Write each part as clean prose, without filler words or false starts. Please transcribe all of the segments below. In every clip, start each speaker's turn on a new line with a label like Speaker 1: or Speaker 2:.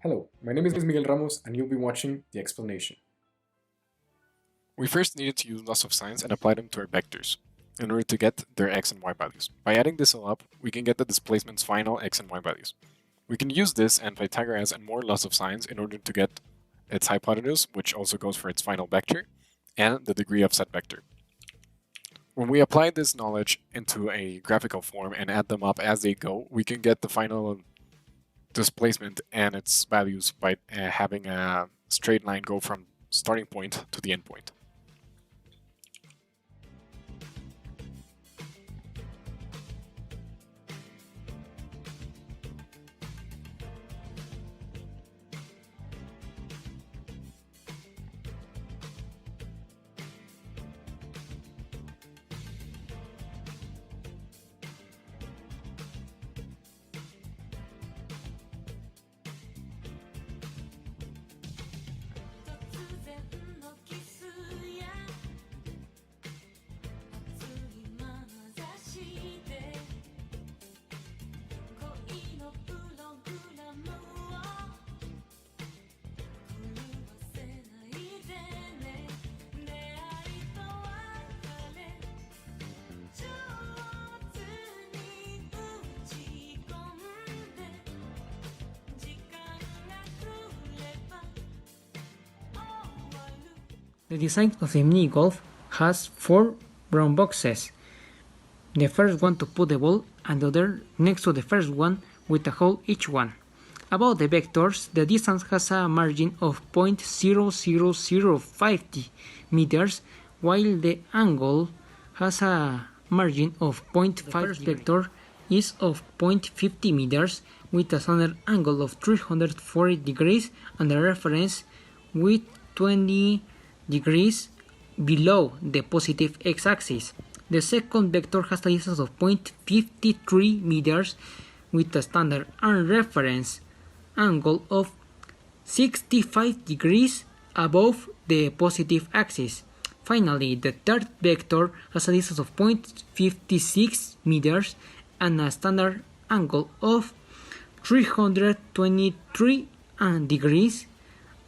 Speaker 1: Hello, my name is Miguel Ramos, and you'll be watching The Explanation.
Speaker 2: We first needed to use laws of science and apply them to our vectors in order to get their x and y values. By adding this all up, we can get the displacement's final x and y values. We can use this and Pythagoras and more laws of science in order to get its hypotenuse, which also goes for its final vector, and the degree of said vector. When we apply this knowledge into a graphical form and add them up as they go, we can get the final displacement and its values by having a straight line go from starting point to the end point.
Speaker 3: The design of the mini golf has four brown boxes. The first one to put the ball and the other next to the first one with a hole each one. About the vectors, the distance has a margin of 0.00050 meters, while the angle has a margin of 0.5 vector is of 0.50 meters with a standard angle of 340 degrees and a reference with 20 degrees below the positive x-axis. The second vector has a distance of 0.53 meters with a standard and reference angle of 65 degrees above the positive axis. Finally, the third vector has a distance of 0.56 meters and a standard angle of 323 degrees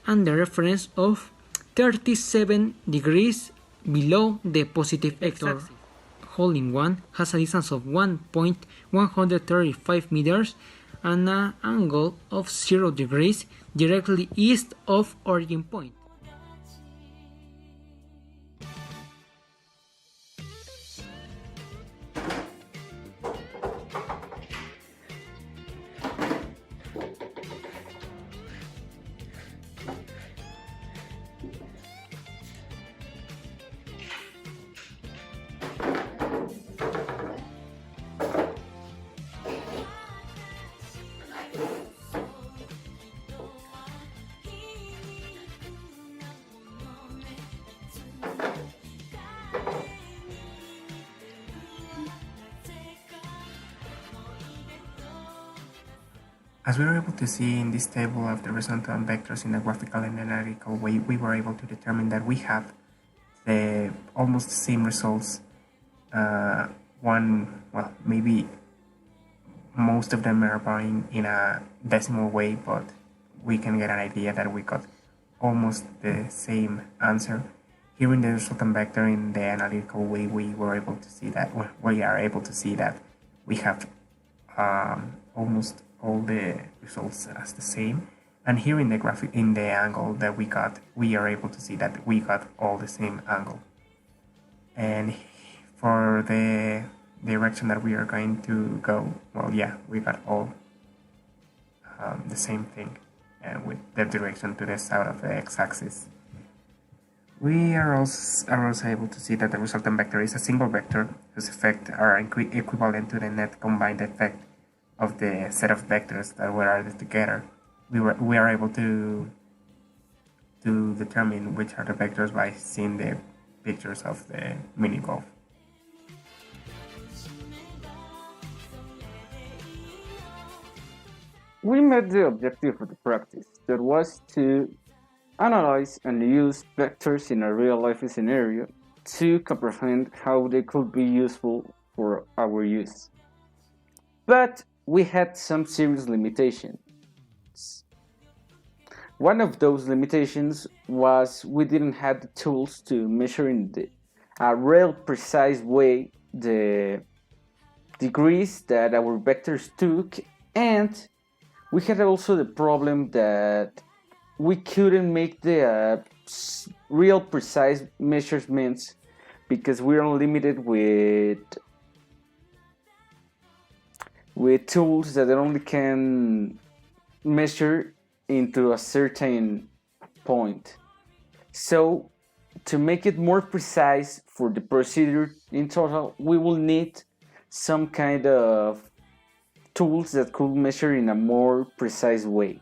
Speaker 3: and the reference of 37 degrees below the positive vector. Hole-in-one has a distance of 1.135 meters and an angle of 0 degrees directly east of origin point.
Speaker 4: As we were able to see in this table of the resultant vectors in a graphical and analytical way, we were able to determine that we have the almost the same results. Maybe most of them are varying in a decimal way, but we can get an idea that we got almost the same answer. Here in the resultant vector in the analytical way, we were able to see that we are able to see that we have almost all the results as the same. And here in the graphic, in the angle that we got, we are able to see that we got all the same angle. And for the direction that we are going to go, well, yeah, we got all the same thing with the direction to the south of the x-axis. We are also able to see that the resultant vector is a single vector whose effects are equivalent to the net combined effect of the set of vectors that were added together. We are able to determine which are the vectors by seeing the pictures of the mini golf.
Speaker 5: We met the objective of the practice, that was to analyze and use vectors in a real-life scenario to comprehend how they could be useful for our use. But we had some serious limitations. One of those limitations was we didn't have the tools to measure in a real precise way the degrees that our vectors took, and we had also the problem that we couldn't make the real precise measurements because we are limited with tools that only can measure into a certain point. So to make it more precise for the procedure in total, we will need some kind of tools that could measure in a more precise way.